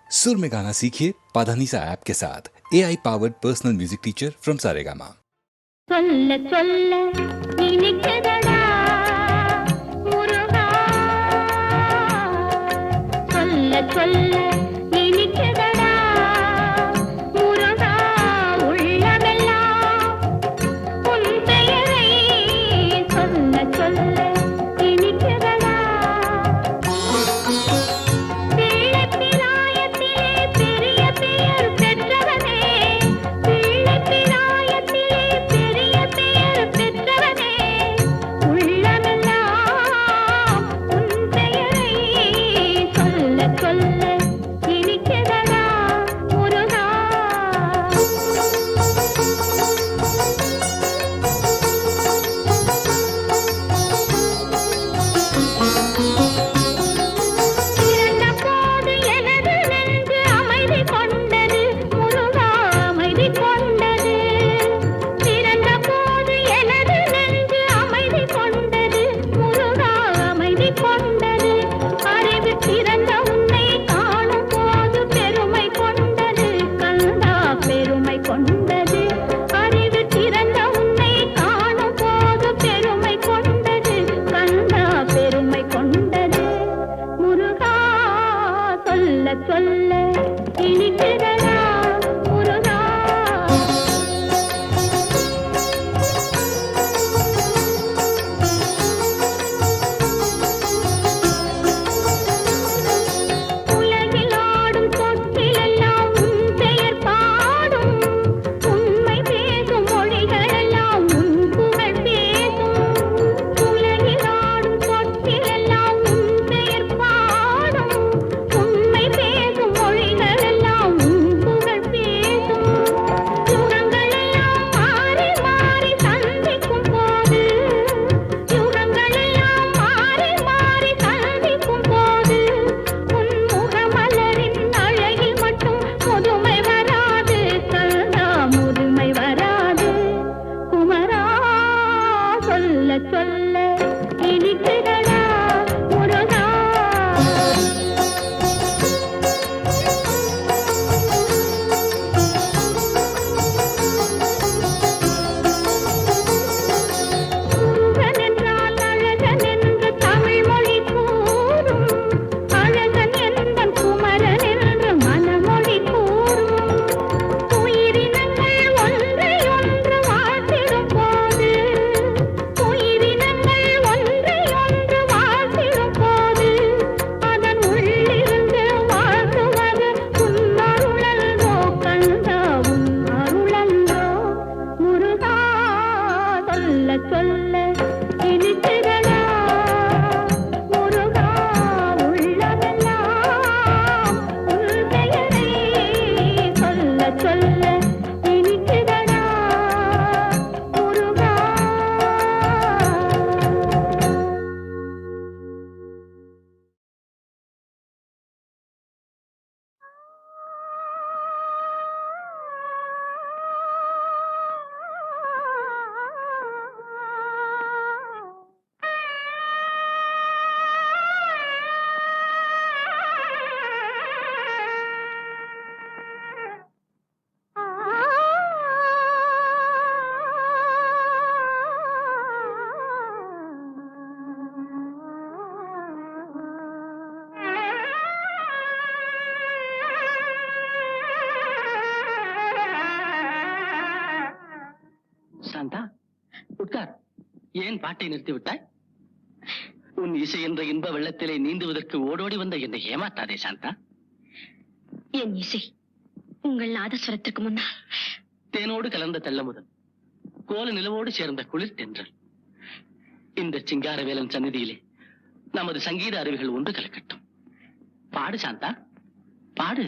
सुर में गाना सीखिए पाधानीसा ऐप के साथ AI powered personal music teacher from Saregama. சொல்ல சொல்ல இனிக்குதடா முருகா சொல்ல சொல்ல இனிக்குதடா முருகா உள்ளமெல்லாம் உன் பெயரை சொல்ல சொல்ல இனிக்குதடா பிள்ளை பிராயத்திலே பெரிய பெயர் பெற்றவனே பிள்ளை பிராயத்திலே பெரிய பெயர் பெற்றவனே உள்ளமெல்லாம் உன் பெயரை சொல்ல சொல்ல இனிக்குதடா முருகா பிறந்த போது எனது நெஞ்சு அமைதி கொண்டது முருகா அமைதி கொண்டது பிறந்த போது எனது நெஞ்சு அமைதி கொண்டது முருகா அமைதி கொண்டது அறிவு திறந்த உன்னை காணும் போது பெருமை கொண்டது கந்தா பெருமை கொண்டது அறிவு திறந்த உன்னை காணும் போது பெருமை கொண்டது கந்தா பெருமை கொண்டது முருகா சொல்ல சொல்ல இனிக்குதடா முருகா உலகில் ஆடும் தொட்டிலெல்லாம் உன் பெயர் பாடும் உண்மை பேசும் மொழிகளெல்லாம் உன் புகழ் பேசும் உலகில் ஆடும் தொட்டிலெல்லாம் உன் பெயர் பாடும் உண்மை பேசும் மொழிகளெல்லாம் உன் புகழ் பேசும் யுகங்களெல்லாம் மாறி மாறி சந்திக்கும் போது யுகங்களெல்லாம் மாறி மாறி சந்திக்கும் போது உன் முகமலரின் அழகில் மட்டும் முதுமை வராது கந்தா முதுமை வராது குமரா சொல்ல சொல்ல இனிக்குதடா முருகா முருகன் என்றால் அழகன் என்று தமிழ் மொழி கூறும் அழகன் என்பன் குமரன் என்று மனமொழி கூறும் உயிரினங்கள் ஒன்றை ஒன்று வாழ்த்திடும் போது உயிரினங்கள் ஒன்றை ஒன்று வாழ்த்திடும் போது அதன் உள்ளிருந்து வாழ்த்துவது உன் அருளன்றோ கந்தா உன் அருளன்றோ முருகா சொல்ல சொல்ல இனிக்குதடா முருகா உள்ளமெல்லாம் உன் பெயரை சொல்ல சொல்ல இனிக்குதடா முருகா சாந்தா, உட்கார். ஏன் பாட்டை நிறுத்தி விட்டாய்? உன் இசை என்ற இன்ப வெள்ளத்திலே நீந்துவதற்கு ஓடோடி வந்த என்னை ஏமாத்தாதே சாந்தா. என் இசை உங்கள் நாதஸ்வரத்திற்கு முன்னால் தேனோடு கலந்த தெள்ளமுதல், கோல நிலவோடு சேர்ந்த குளிர் தென்றல். இந்த சிங்காரவேலன் சந்நிதியிலே நமது சங்கீத அருவிகள் ஒன்று கலக்கட்டும். பாடு சாந்தா, பாடு.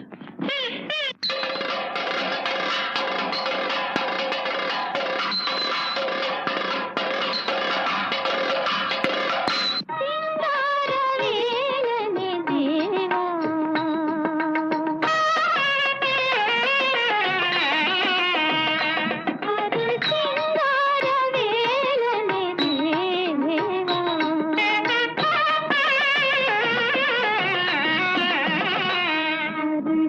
சிங்காரவேலனே தேவா அருள் சிங்காரவேலனே தேவா அருள்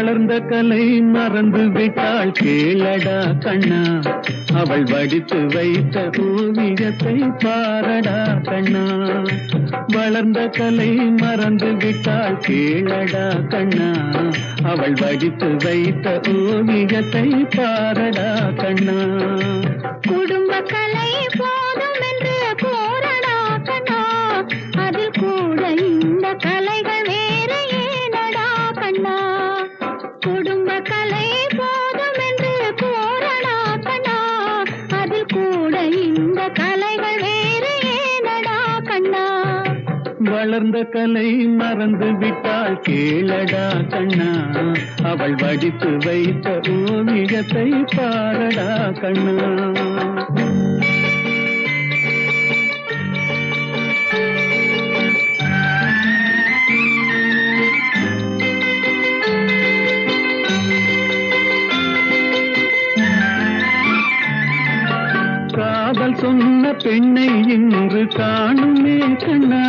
வளர்ந்த கலை மறந்து விட்டாள் கேளடா கண்ணா, அவள் வடித்து வைத்த ஓவியத்தை பாரடா கண்ணா. வளர்ந்த கலை மறந்து விட்டாள் கேளடா கண்ணா, அவள் வடித்து வைத்த ஓவியத்தை பாரடா கண்ணா. குடும்ப கலை போதும் என்று போரடா கண்ணா, அதில் கூட இந்த கலைகள் வேறு ஏனடா கண்ணா. குடும்ப கலை போதும் என்று போரடா கண்ணா, அதில் கூட இந்த கலைகள் வேறு ஏனடா கண்ணா. வளர்ந்த கலை மறந்து விட்டாள் கேளடா கண்ணா, அவள் வடித்து வைத்த ஓவியத்தை பாரடா கண்ணா. காதல் சொன்ன பெண்ணை இன்று காணுமே கண்ணா,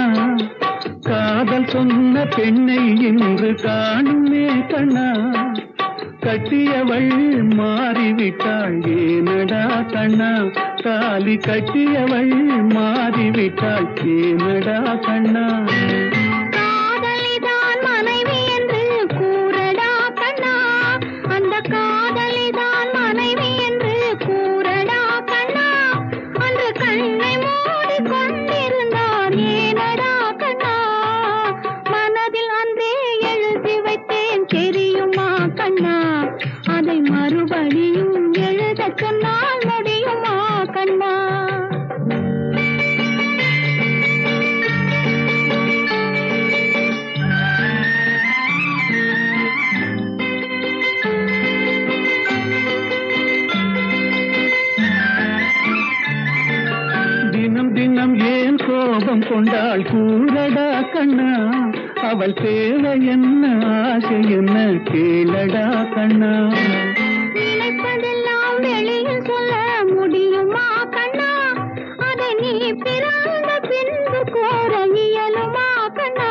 காதல் சொன்ன பெண்ணை இன்று காணுமே கண்ணா. கட்டியவள் மாறிவிட்டாள் ஏனடா கண்ணா, தாலி கட்டியவள் மாறிவிட்டாள் ஏனடா கண்ணா. காதலிதான் மனைவி என்று கூறடா கண்ணா, அந்த காதலிதான் மனைவி என்று கூறடா கண்ணா. அன்று கண்ணை மூடி கொண்டிருந்தார் ஏனடா கண்ணா, மனதில் அன்றே எழுதி வைத்தேன் தெரியுமா கண்ணா. அதை மறுபடியும் எழுத சொன்னால் முடியுமா கண்ணா. தினம் தினம் ஏன் கோபம் கொண்டாள் கூறடா கண்ணா, அவள் தேவை என்ன ஆசை என்ன கேளடா கண்ணா. நினைப்பதெல்லாம் வெளியில் சொல்ல முடியுமா கண்ணா, அதை நீ பிறந்த பின்பு கோர இயலுமா கண்ணா.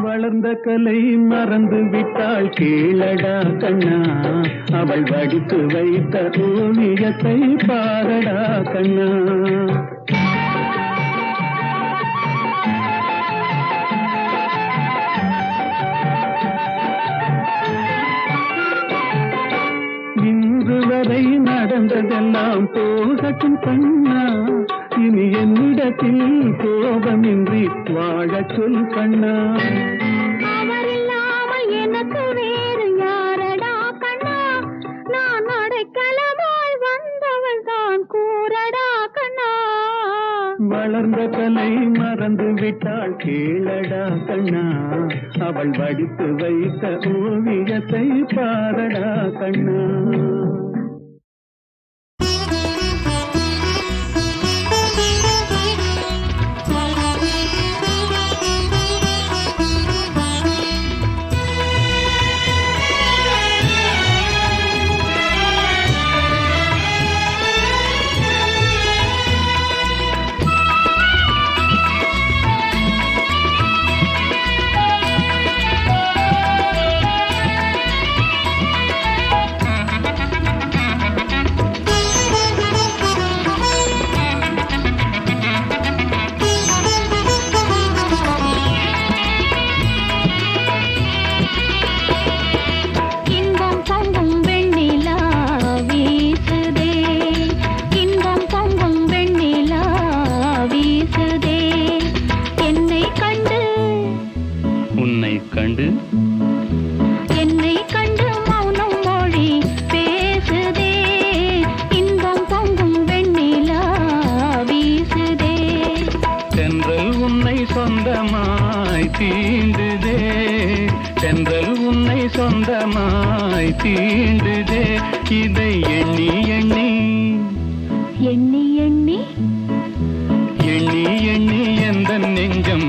வளர்ந்த கலை மறந்து விட்டாள் கேளடா கண்ணா, அவள் வடித்து வைத்த ஓவியத்தை பாரடா கண்ணா. இன்று வரை நடந்ததெல்லாம் போகட்டும் கண்ணா, இனி என்னிடத்தில் கோபமின்றி வாழச் சொல் கண்ணா. அவரில்லாமல் எனக்கு வேறு யாரடா கண்ணா, நான் அடைக்கலமாய் வந்தவள் தான் கூறடா கண்ணா. வளர்ந்த கலை மறந்து விட்டாள் கேளடா கண்ணா, அவள் வடித்து வைத்த ஓவியத்தை பாரடா கண்ணா. தீண்டுதே தென்றல் உன்னை சொந்தமாய் தீண்டுதே இதை எண்ணி எண்ணி எண்ணி எண்ணி எண்ணி எண்ணி எந்த நெஞ்சம்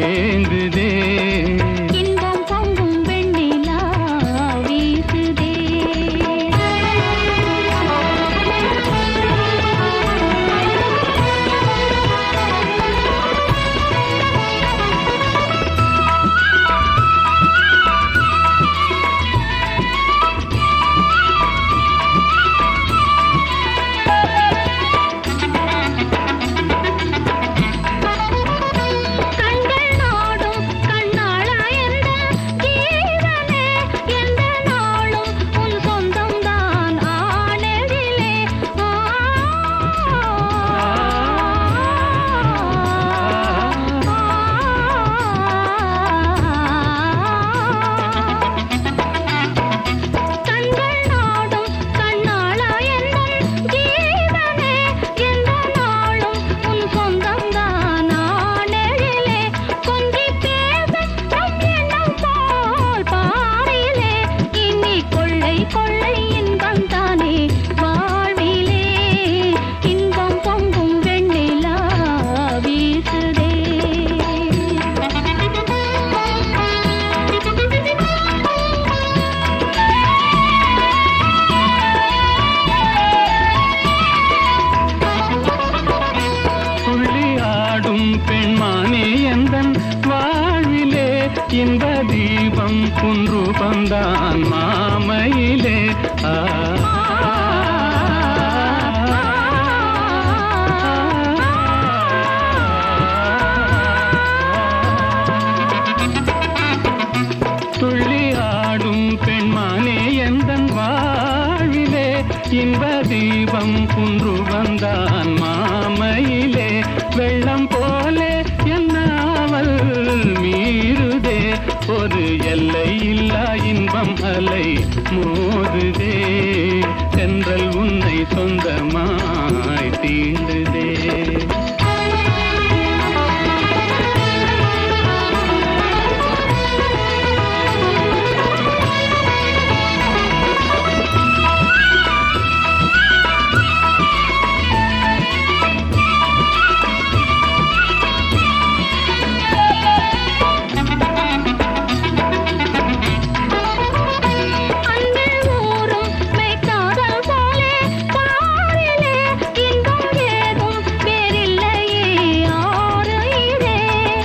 ஏங்குதே இன்பம் பொங்கும் வெண்ணிலா வீசுதே வந்தான் மாமையிலே. துள்ளி ஆடும் பெண்மானே எந்தன் வாழ்விலே, இன்ப தீபம் குன்று வந்தான் மாமையிலே. வெள்ளம் போலே என்னாவல் மீறுதே, ஒரு எல்லை இல்லா இன்பம் அலை மோதுதே. தென்றல் உன்னை சொந்தமாய் தீண்டுதே.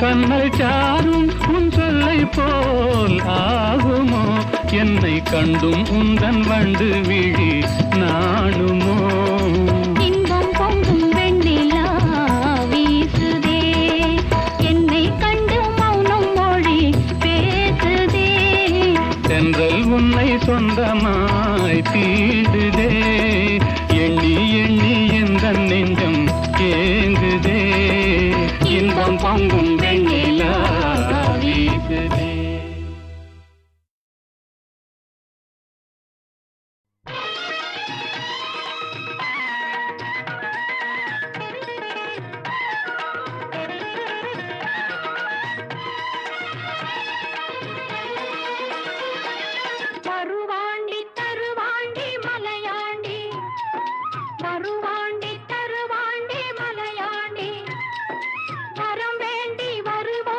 கண்ணல் சாரும் உன் சொல்லை போல் ஆகுமோ, என்னை கண்டும் உந்தன் வண்டு விழி நாணுமோ. இன்பம் பொங்கும் வெண்ணிலா வீசுதே, என்னை கண்டு மௌனம் மொழி பேசுதே. தென்றல் உன்னை சொந்தமாய் தீண்டுதே, எண்ணி எண்ணி எந்த நெஞ்சம் ஏங்குதே. இன்பம் பொங்கும் வெண்ணிலா வீசுதே. வருவாண்டி தருவாண்டி மலையாண்டி, வருவாண்டி தருவாண்டி மலையாண்டி, வரம் வேண்டி வருவாண்டி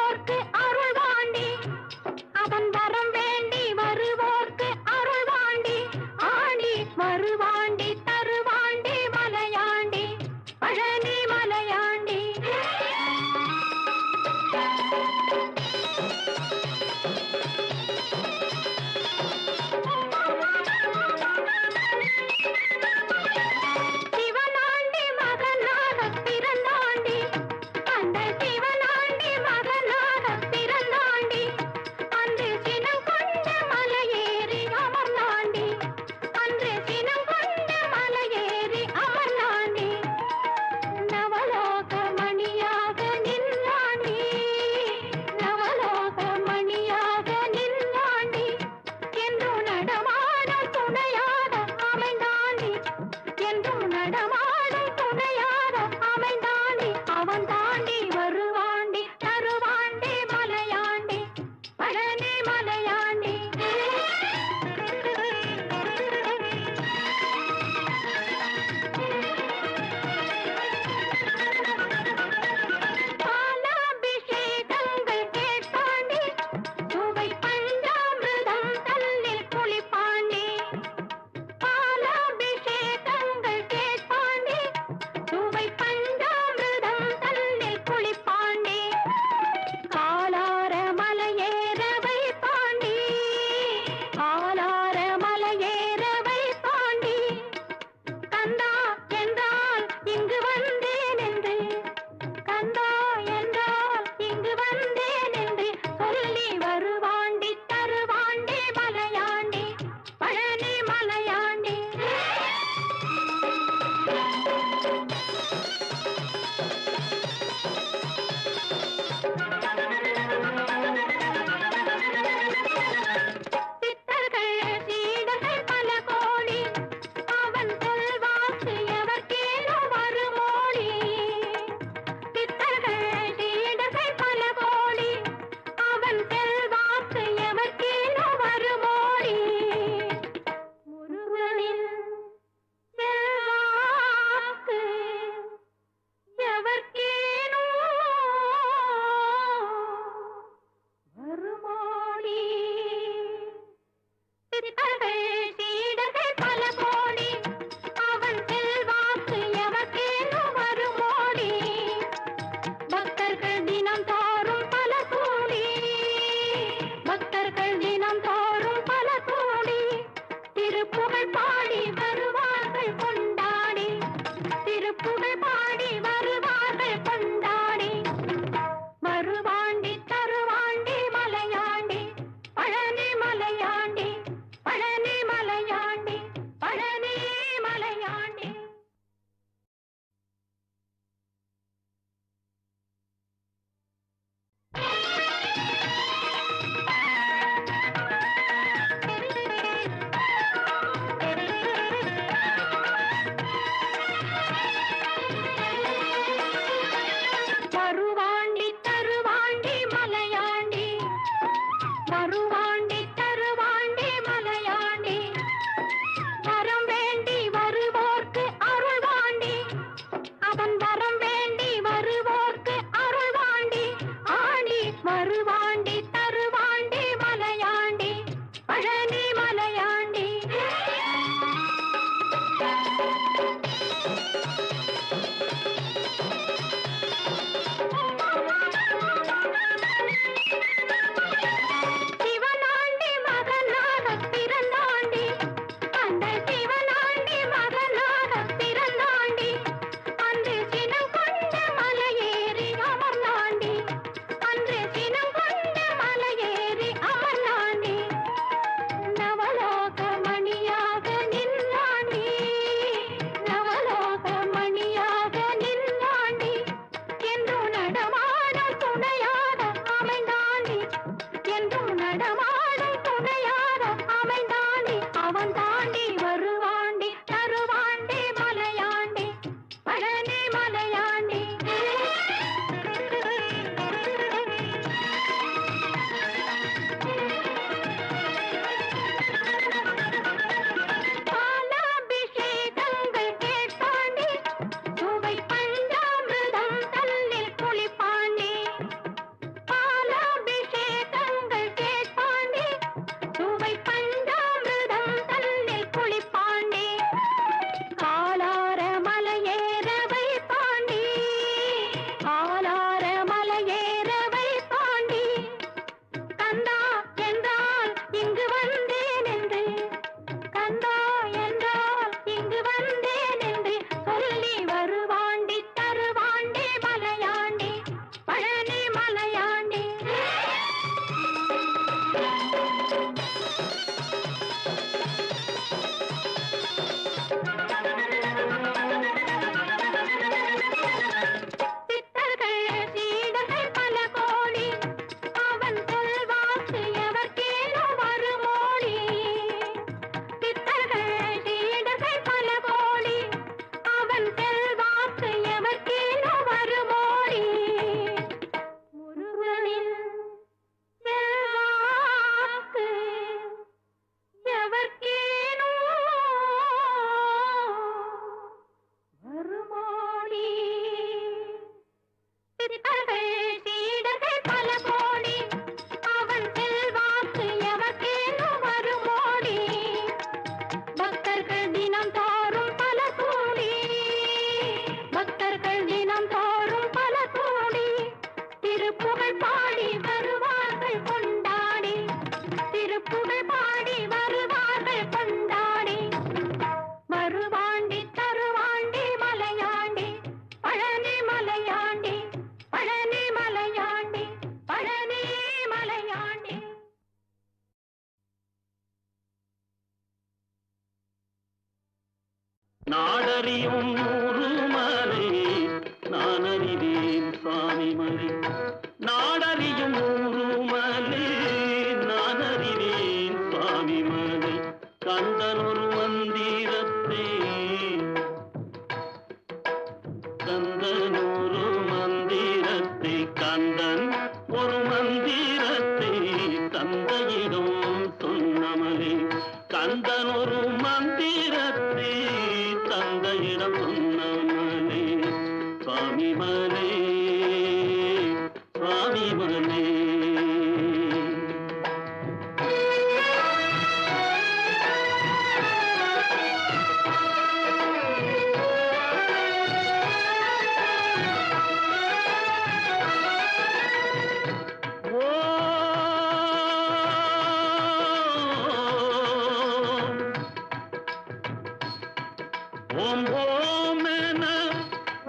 நாடறியும் ஊருமலை நான் அறிவேன் சுவாமி மலை. நாடறியும் ஊருமலை நான் அறிவேன் சுவாமி மலை. கந்தன் ஒரு மந்திரத்தை கந்தன் ஒரு மந்திரத்தை கந்தன் ஒரு மந்திரத்தை தந்தையிடம் சொன்னமலே. கந்தன் ஒரு மந்திரத்தை தந்தையிடம் சொன்னமலே. சுவாமி மலே சுவாமி மலே. ஓம் ஓம் என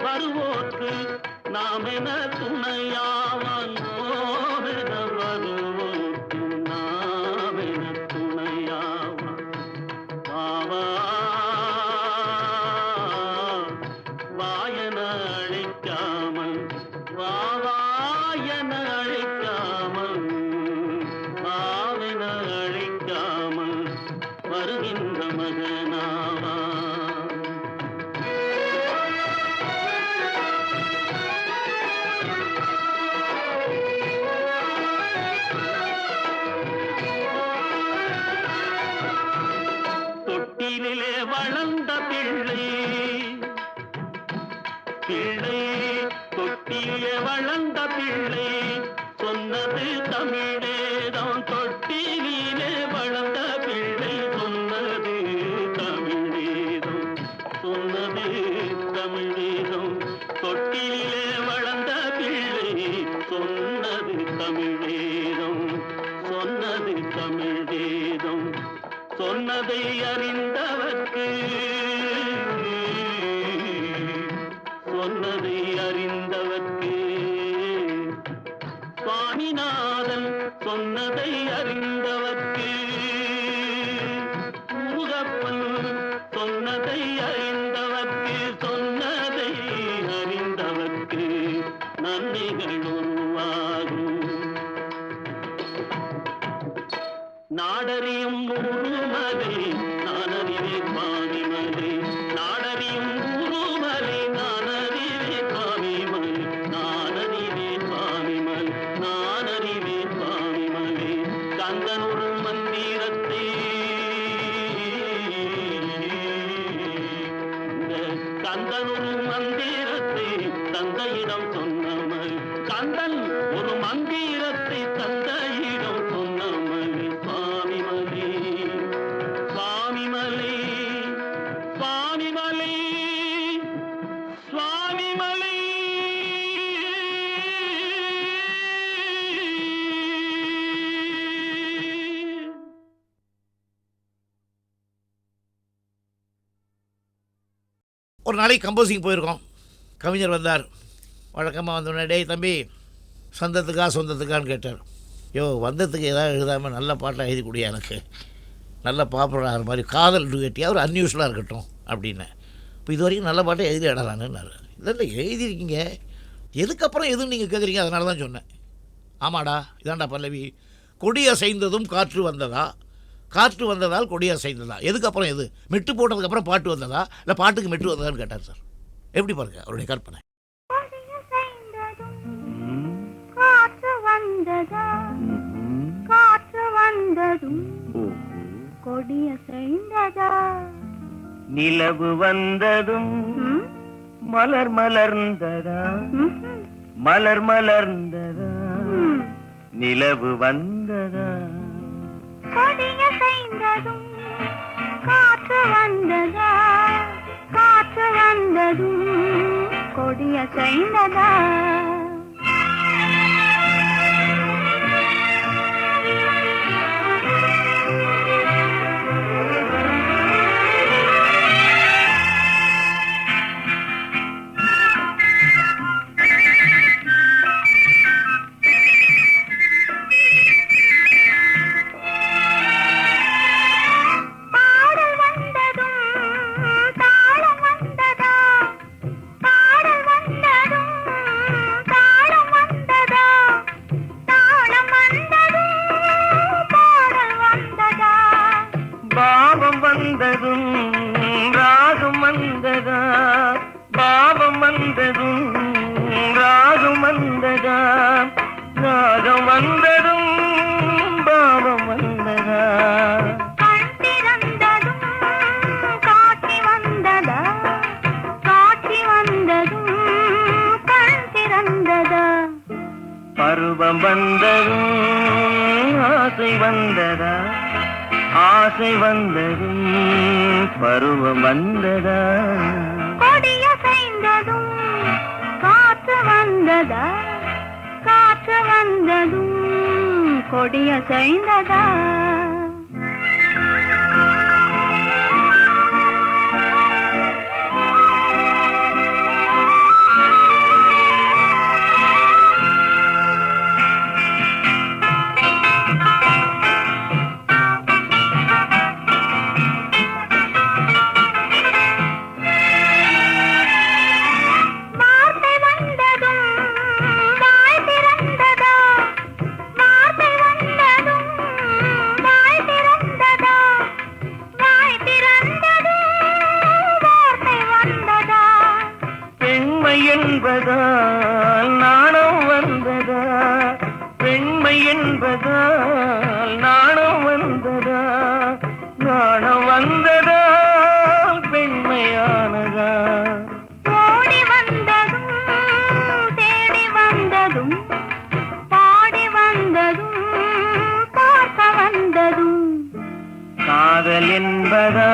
வருவோர்க்கு நாம் என துணையாவான். ஓம் என வருவோர்க்கு நாம் என துணையாவான். வாவா வாயன அழைக்காமல் வாவாயன அழைக்காமல் வாவென அழைக்காமல் வருகின்ற மகனாவா. தொட்டிலே வளர்ந்த பிள்ளை பிள்ளை தொட்டிலே வளர்ந்த பிள்ளை சொன்னது தமிழேதான். தொட்டிலே வளர்ந்த பிள்ளை சொன்னது தமிழேதான். சொன்னது தமிழேதான். தொட்டிலே வளர்ந்த பிள்ளை சொன்னது தமிழேதான். சொன்னது தமிழேதான். சொன்னதை அறிந்தவர்க்கு சொன்னதை அறிந்தவர்க்கு சுவாமிநாதன் சொன்னதை அறிந்தவர்க்கு முருகப்பன் சொன்னதை அறிந்தவர்க்கு சொன்னதை அறிந்தவர்க்கு நன்மைகள் உருவாகும். நாடறியும் ஊருமலை நான் அறிவேன் சுவாமி மலை. நாடறியும் ஊருமலை நான் அறிவேன் சுவாமி மலை. நான் அறிவேன் சுவாமி மலை. நான் அறிவேன் சுவாமி மலை. கந்தன் ஒரு மந்திரத்தை கந்தன் ஒரு மந்திரத்தை தந்தையிடம் சொன்னமல். கந்தன் ஒரு மந்திரத்தை தந்தையிடம் சொன்னமல். சுவாமி மலை சுவாமி மலை சுவாமி மலை சுவாமி மலை. ஒரு நாளைக்கு கம்போசிங் போயிருக்கோம். கவிஞர் வந்தார். வழக்கமாக வந்தோடனே, டேய் தம்பி சொந்தத்துக்கா சொந்தத்துக்கான்னு கேட்டார். யோ வந்ததுக்கு ஏதாவது எழுதாமல் நல்ல பாட்டாக எழுதி கொடுயா, எனக்கு நல்ல பாப்புலர் ஆகிற மாதிரி காதல் டுகெட்டியாக ஒரு அன்யூஸ்வலாக இருக்கட்டும் அப்படின்னேன். இப்போ இது வரைக்கும் நல்ல பாட்டை எழுதி இடலான்னுன்னாரு. இல்லை எழுதியிருக்கீங்க, எதுக்கப்புறம் எதுவும் நீங்கள் கேட்குறீங்க, அதனால தான் சொன்னேன். ஆமாடா இதாண்டா பல்லவி. கொடி அசைந்ததும் காற்று வந்ததா, காற்று வந்ததால் கொடி அசைந்ததா, எதுக்கப்புறம் எது? மெட்டு போட்டதுக்கப்புறம் பாட்டு வந்ததா, இல்லை பாட்டுக்கு மெட்டு வந்ததான்னு கேட்டார் சார். எப்படி பாருங்க அவருடைய கற்பனை. காற்று வந்ததா, காற்று வந்ததும் கொடிய செய்ததா, நிலவு வந்ததும் மலர் மலர்ந்ததா, மலர் மலர்ந்ததா, நிலவு வந்ததா. கொடிய செய்ததும் காற்று வந்ததா, காற்று வந்ததும் கொடிய செய்ததா. தாளம் பாவம் வந்ததும் ராகம் வந்ததா, பாவம் வந்ததும் ராகம் வந்ததா, ராகம் வந்ததும் பாவம் வந்ததா. கண் திறந்ததும் காட்சி வந்ததா, காட்சி வந்ததும் கண் திறந்ததா. பருவம் வந்ததும் ஆசை வந்ததா, ஆசை வந்ததும் பருவம் வந்ததா. கொடியசைந்ததும் காற்று வந்ததா, காற்று வந்ததும் கொடியசைந்ததா. வார்த்தை வந்ததும் வாய் திறந்ததா, வார்த்தை வந்ததும் வாய் திறந்ததா, வாய் திறந்ததும் வார்த்தை வந்ததா. பெண்மை என்பதால் நாணம் வந்ததா, பெண்மை என்பதால் நாணம் வந்ததா, நாணம் வந்ததால் பெண்மையானதா. ஓடி வந்ததும் தேடி வந்ததும் பாடி வந்ததும் பார்க்க வந்ததும். காதல் என்பதா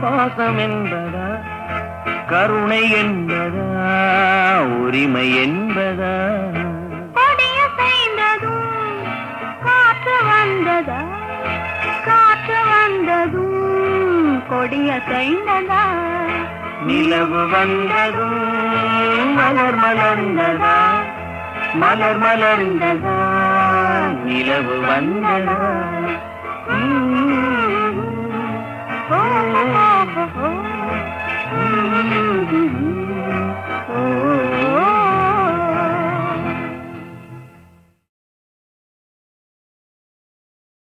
பாசம் என்பதா, கருணை என்பதா உரிமை என்பதா. கொடியசைந்ததும் காற்று வந்ததா, காற்று வந்ததும் கொடியசைந்ததா. நிலவு வந்ததும் மலர் மலர்ந்ததா, மலர் மலர்ந்ததா, நிலவு வந்ததா. ஓ, ஓ, ஓ, ஓ.